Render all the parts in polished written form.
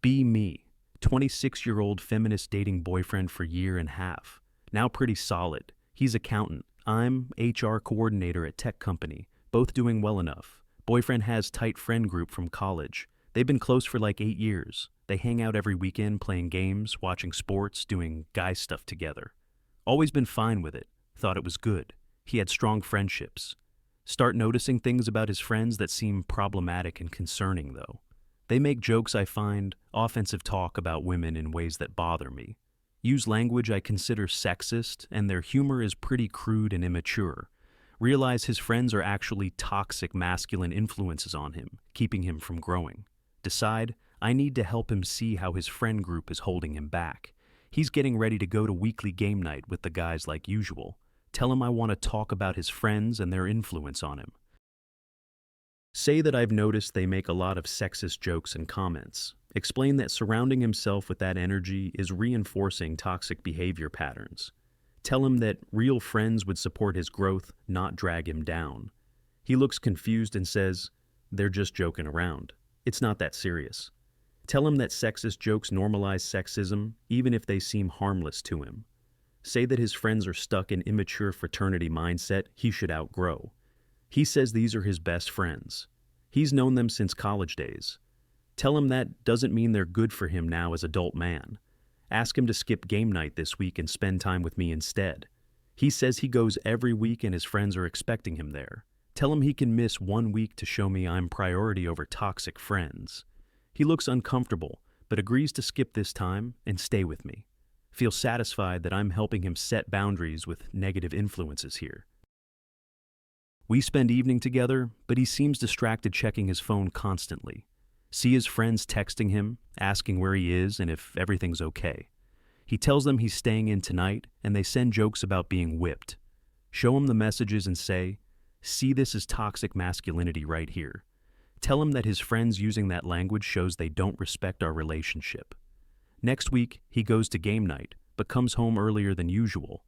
Be me. 26-year-old feminist dating boyfriend for year and half. Now pretty solid. He's accountant. I'm HR coordinator at tech company. Both doing well enough. Boyfriend has tight friend group from college. They've been close for like 8 years. They hang out every weekend playing games, watching sports, doing guy stuff together. Always been fine with it. Thought it was good. He had strong friendships. Start noticing things about his friends that seem problematic and concerning though. They make jokes I find offensive, talk about women in ways that bother me. Use language I consider sexist, and their humor is pretty crude and immature. Realize his friends are actually toxic masculine influences on him, keeping him from growing. Decide, I need to help him see how his friend group is holding him back. He's getting ready to go to weekly game night with the guys like usual. Tell him I want to talk about his friends and their influence on him. Say that I've noticed they make a lot of sexist jokes and comments. Explain that surrounding himself with that energy is reinforcing toxic behavior patterns. Tell him that real friends would support his growth, not drag him down. He looks confused and says, "They're just joking around. It's not that serious." Tell him that sexist jokes normalize sexism, even if they seem harmless to him. Say that his friends are stuck in immature fraternity mindset he should outgrow. He says these are his best friends. He's known them since college days. Tell him that doesn't mean they're good for him now as adult man. Ask him to skip game night this week and spend time with me instead. He says he goes every week and his friends are expecting him there. Tell him he can miss 1 week to show me I'm priority over toxic friends. He looks uncomfortable, but agrees to skip this time and stay with me. Feel satisfied that I'm helping him set boundaries with negative influences here. We spend evening together, but he seems distracted checking his phone constantly. See his friends texting him, asking where he is and if everything's okay. He tells them he's staying in tonight, and they send jokes about being whipped. Show him the messages and say, "See, this is toxic masculinity right here." Tell him that his friends using that language shows they don't respect our relationship. Next week, he goes to game night, but comes home earlier than usual.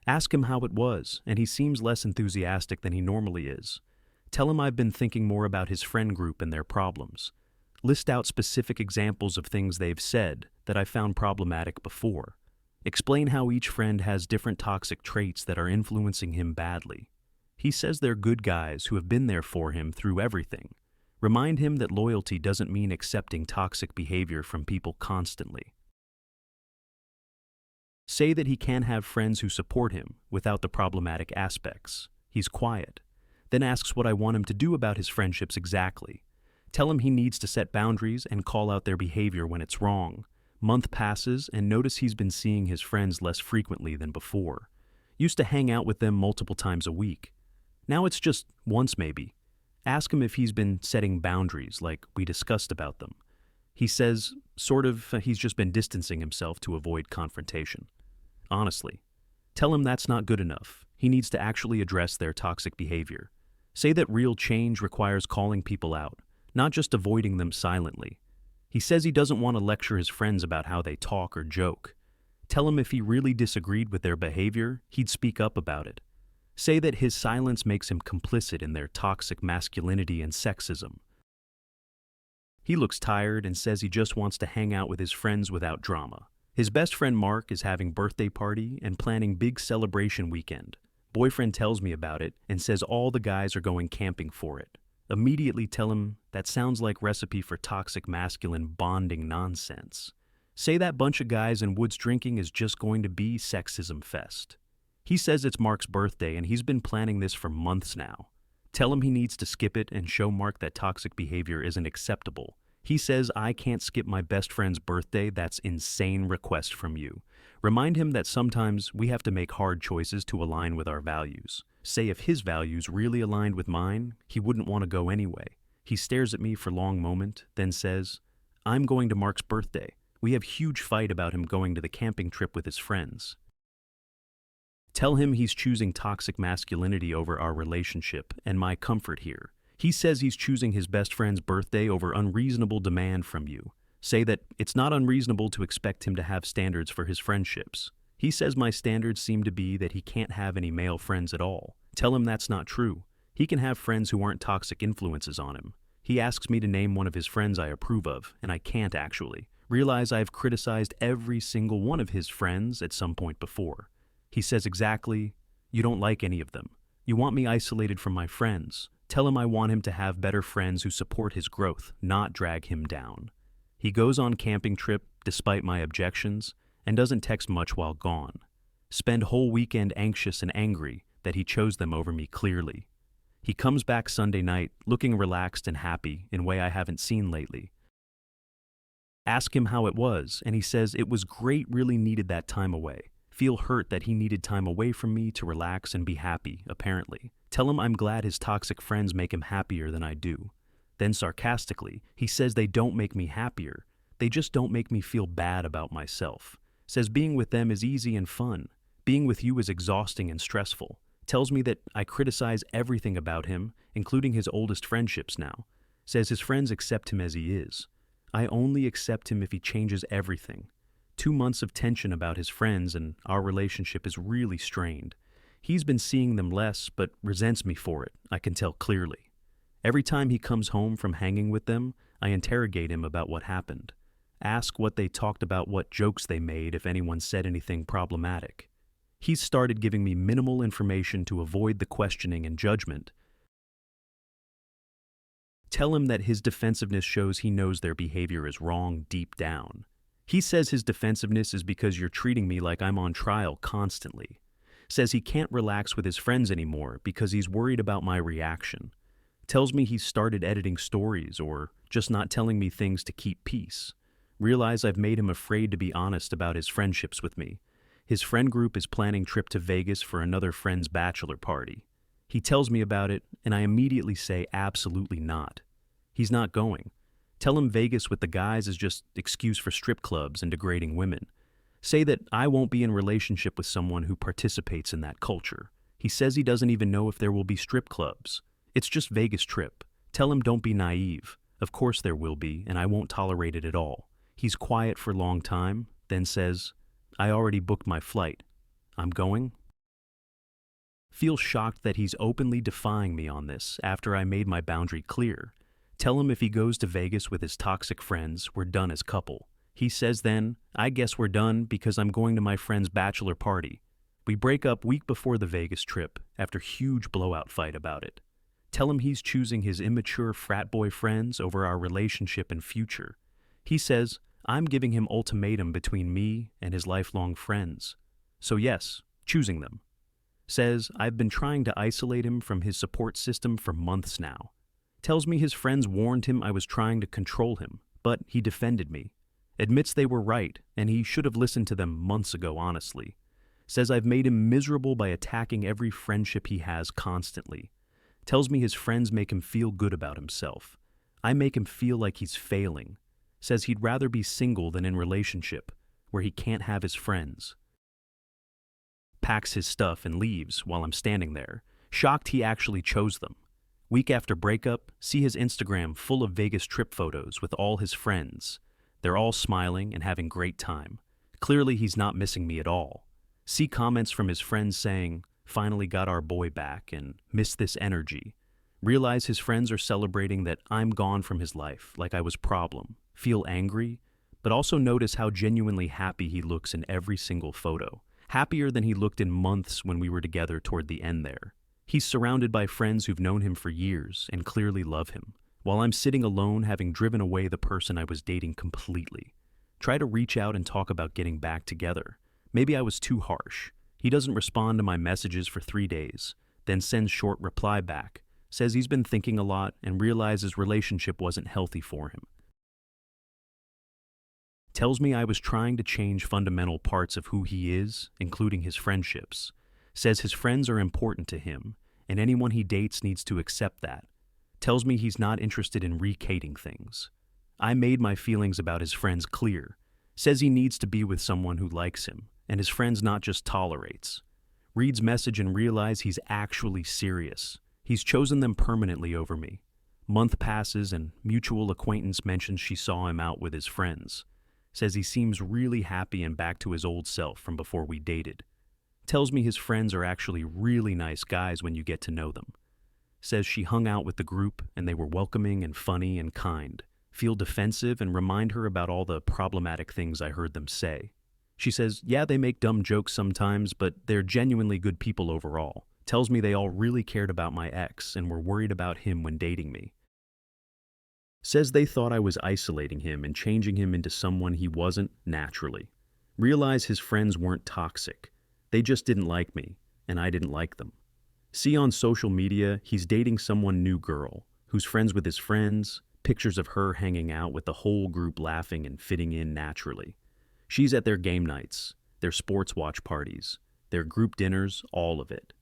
Ask him how it was, and he seems less enthusiastic than he normally is. Tell him I've been thinking more about his friend group and their problems. List out specific examples of things they've said that I found problematic before. Explain how each friend has different toxic traits that are influencing him badly. He says they're good guys who have been there for him through everything. Remind him that loyalty doesn't mean accepting toxic behavior from people constantly. Say that he can have friends who support him without the problematic aspects. He's quiet. Then asks what I want him to do about his friendships exactly. Tell him he needs to set boundaries and call out their behavior when it's wrong. Month passes and notice he's been seeing his friends less frequently than before. Used to hang out with them multiple times a week. Now it's just once maybe. Ask him if he's been setting boundaries like we discussed about them. He says, he's just been distancing himself to avoid confrontation. Honestly, tell him that's not good enough. He needs to actually address their toxic behavior. Say that real change requires calling people out, not just avoiding them silently. He says he doesn't want to lecture his friends about how they talk or joke. Tell him if he really disagreed with their behavior, he'd speak up about it. Say that his silence makes him complicit in their toxic masculinity and sexism. He looks tired and says he just wants to hang out with his friends without drama. His best friend Mark is having birthday party and planning big celebration weekend. Boyfriend tells me about it and says all the guys are going camping for it. Immediately tell him that sounds like recipe for toxic masculine bonding nonsense. Say that bunch of guys in woods drinking is just going to be sexism fest. He says it's Mark's birthday and he's been planning this for months now. Tell him he needs to skip it and show Mark that toxic behavior isn't acceptable. He says, "I can't skip my best friend's birthday, that's insane request from you." Remind him that sometimes we have to make hard choices to align with our values. Say if his values really aligned with mine, he wouldn't want to go anyway. He stares at me for a long moment, then says, "I'm going to Mark's birthday. We have huge fight about him going to the camping trip with his friends." Tell him he's choosing toxic masculinity over our relationship and my comfort here. He says he's choosing his best friend's birthday over unreasonable demand from you. Say that it's not unreasonable to expect him to have standards for his friendships. He says my standards seem to be that he can't have any male friends at all. Tell him that's not true. He can have friends who aren't toxic influences on him. He asks me to name one of his friends I approve of, and I can't actually. Realize I've criticized every single one of his friends at some point before. He says exactly, "You don't like any of them. You want me isolated from my friends. Tell him I want him to have better friends who support his growth, not drag him down." He goes on camping trip despite my objections and doesn't text much while gone. Spend whole weekend anxious and angry that he chose them over me clearly. He comes back Sunday night looking relaxed and happy in a way I haven't seen lately. Ask him how it was, and he says it was great, really needed that time away. Feel hurt that he needed time away from me to relax and be happy, apparently. Tell him I'm glad his toxic friends make him happier than I do. Then sarcastically, he says they don't make me happier. They just don't make me feel bad about myself. Says being with them is easy and fun. Being with you is exhausting and stressful. Tells me that I criticize everything about him, including his oldest friendships now. Says his friends accept him as he is. I only accept him if he changes everything. 2 months of tension about his friends and our relationship is really strained. He's been seeing them less, but resents me for it, I can tell clearly. Every time he comes home from hanging with them, I interrogate him about what happened. Ask what they talked about, what jokes they made, if anyone said anything problematic. He's started giving me minimal information to avoid the questioning and judgment. Tell him that his defensiveness shows he knows their behavior is wrong deep down. He says his defensiveness is because you're treating me like I'm on trial constantly. Says he can't relax with his friends anymore because he's worried about my reaction. Tells me he's started editing stories or just not telling me things to keep peace. Realize I've made him afraid to be honest about his friendships with me. His friend group is planning trip to Vegas for another friend's bachelor party. He tells me about it, and I immediately say absolutely not. He's not going. Tell him Vegas with the guys is just excuse for strip clubs and degrading women. Say that I won't be in relationship with someone who participates in that culture. He says he doesn't even know if there will be strip clubs. It's just Vegas trip. Tell him don't be naive. Of course there will be, and I won't tolerate it at all. He's quiet for a long time, then says, "I already booked my flight. I'm going?" Feel shocked that he's openly defying me on this after I made my boundary clear. Tell him if he goes to Vegas with his toxic friends, we're done as couple. He says then, "I guess we're done because I'm going to my friend's bachelor party." We break up week before the Vegas trip after huge blowout fight about it. Tell him he's choosing his immature frat boy friends over our relationship and future. He says, I'm giving him ultimatum between me and his lifelong friends. So yes, choosing them. Says I've been trying to isolate him from his support system for months now. Tells me his friends warned him I was trying to control him, but he defended me. Admits they were right, and he should have listened to them months ago, honestly. Says I've made him miserable by attacking every friendship he has constantly. Tells me his friends make him feel good about himself. I make him feel like he's failing. Says he'd rather be single than in relationship, where he can't have his friends. Packs his stuff and leaves while I'm standing there, shocked he actually chose them. Week after breakup, see his Instagram full of Vegas trip photos with all his friends. They're all smiling and having great time. Clearly he's not missing me at all. See comments from his friends saying, finally got our boy back and miss this energy. Realize his friends are celebrating that I'm gone from his life like I was problem. Feel angry, but also notice how genuinely happy he looks in every single photo. Happier than he looked in months when we were together toward the end there. He's surrounded by friends who've known him for years and clearly love him, while I'm sitting alone having driven away the person I was dating completely. Try to reach out and talk about getting back together. Maybe I was too harsh. He doesn't respond to my messages for 3 days, then sends short reply back, says he's been thinking a lot and realizes relationship wasn't healthy for him. Tells me I was trying to change fundamental parts of who he is, including his friendships. Says his friends are important to him, and anyone he dates needs to accept that. Tells me he's not interested in recating things. I made my feelings about his friends clear. Says he needs to be with someone who likes him, and his friends not just tolerates. Reads message and realize he's actually serious. He's chosen them permanently over me. Month passes and mutual acquaintance mentions she saw him out with his friends. Says he seems really happy and back to his old self from before we dated. Tells me his friends are actually really nice guys when you get to know them. Says she hung out with the group and they were welcoming and funny and kind. feel defensive, and remind her about all the problematic things I heard them say. She says, yeah, they make dumb jokes sometimes, but they're genuinely good people overall. Tells me they all really cared about my ex and were worried about him when dating me. Says they thought I was isolating him and changing him into someone he wasn't naturally. Realize his friends weren't toxic. They just didn't like me, and I didn't like them. See on social media, he's dating someone new girl, who's friends with his friends, pictures of her hanging out with the whole group laughing and fitting in naturally. She's at their game nights, their sports watch parties, their group dinners, all of it.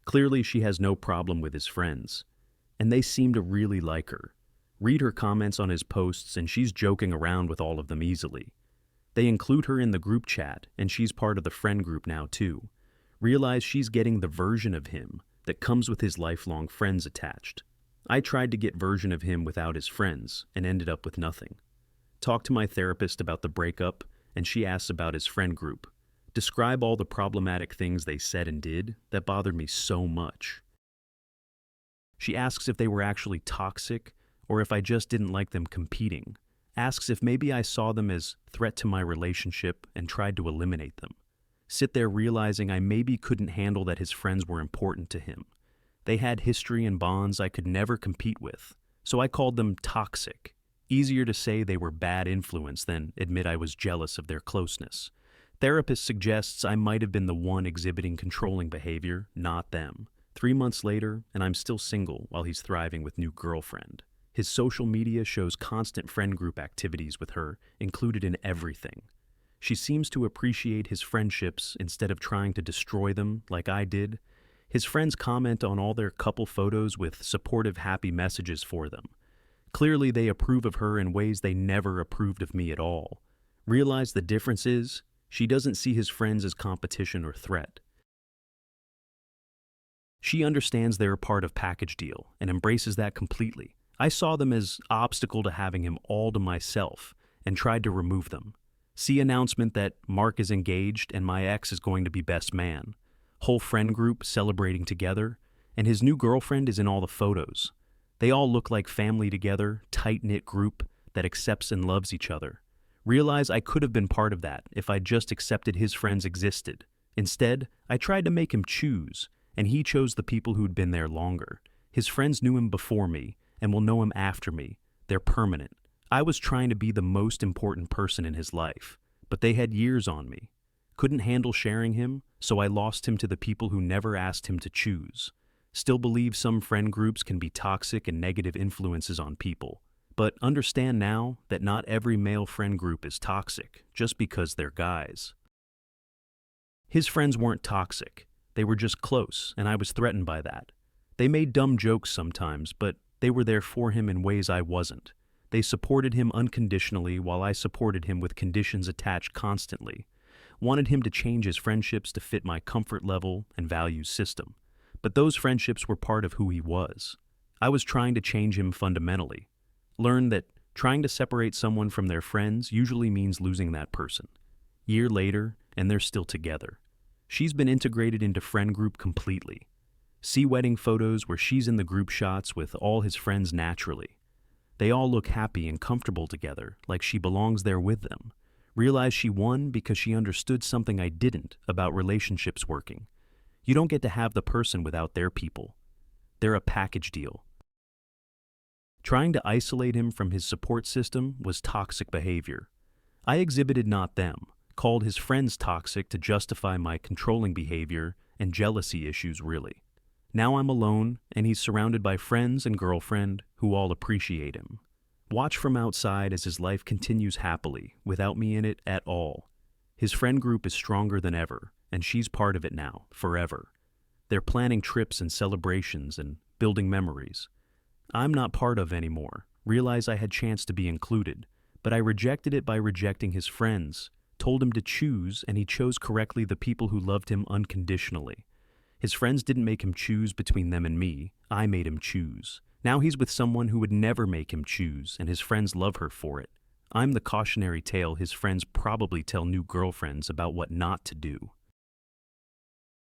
Clearly she has no problem with his friends, and they seem to really like her. Read her comments on his posts and she's joking around with all of them easily. They include her in the group chat and she's part of the friend group now too. Realize she's getting the version of him that comes with his lifelong friends attached. I tried to get version of him without his friends and ended up with nothing. Talked to my therapist about the breakup and she asks about his friend group. Describe all the problematic things they said and did that bothered me so much. She asks if they were actually toxic or if I just didn't like them competing. Asks if maybe I saw them as threat to my relationship and tried to eliminate them. Sit there realizing I maybe couldn't handle that his friends were important to him. They had history and bonds I could never compete with, so I called them toxic. Easier to say they were bad influence than admit I was jealous of their closeness. Therapist suggests I might have been the one exhibiting controlling behavior, not them. 3 months later, and I'm still single while he's thriving with new girlfriend. His social media shows constant friend group activities with her, included in everything. She seems to appreciate his friendships instead of trying to destroy them like I did. His friends comment on all their couple photos with supportive, happy messages for them. Clearly they approve of her in ways they never approved of me at all. Realize the difference is, she doesn't see his friends as competition or threat. She understands they're a part of package deal and embraces that completely. I saw them as obstacle to having him all to myself and tried to remove them. See announcement that Mark is engaged and my ex is going to be best man. Whole friend group celebrating together, and his new girlfriend is in all the photos. They all look like family together, tight-knit group that accepts and loves each other. Realize I could have been part of that if I just accepted his friends existed. Instead, I tried to make him choose, and he chose the people who'd been there longer. His friends knew him before me, and will know him after me. They're permanent. I was trying to be the most important person in his life, but they had years on me. Couldn't handle sharing him, so I lost him to the people who never asked him to choose. Still believe some friend groups can be toxic and negative influences on people. But understand now that not every male friend group is toxic just because they're guys. His friends weren't toxic. They were just close, and I was threatened by that. They made dumb jokes sometimes, but they were there for him in ways I wasn't. They supported him unconditionally while I supported him with conditions attached constantly. Wanted him to change his friendships to fit my comfort level and values system. But those friendships were part of who he was. I was trying to change him fundamentally. Learned that trying to separate someone from their friends usually means losing that person. Year later, and they're still together. She's been integrated into friend group completely. See wedding photos where she's in the group shots with all his friends naturally. They all look happy and comfortable together, like she belongs there with them. Realize she won because she understood something I didn't about relationships working. You don't get to have the person without their people. They're a package deal. Trying to isolate him from his support system was toxic behavior. I exhibited not them, called his friends toxic to justify my controlling behavior and jealousy issues really. Now I'm alone, and he's surrounded by friends and girlfriend who all appreciate him. Watch from outside as his life continues happily, without me in it at all. His friend group is stronger than ever, and she's part of it now, forever. They're planning trips and celebrations and building memories. I'm not part of anymore. Realize I had chance to be included, but I rejected it by rejecting his friends, told him to choose, and he chose correctly the people who loved him unconditionally. His friends didn't make him choose between them and me. I made him choose. Now he's with someone who would never make him choose, and his friends love her for it. I'm the cautionary tale his friends probably tell new girlfriends about what not to do.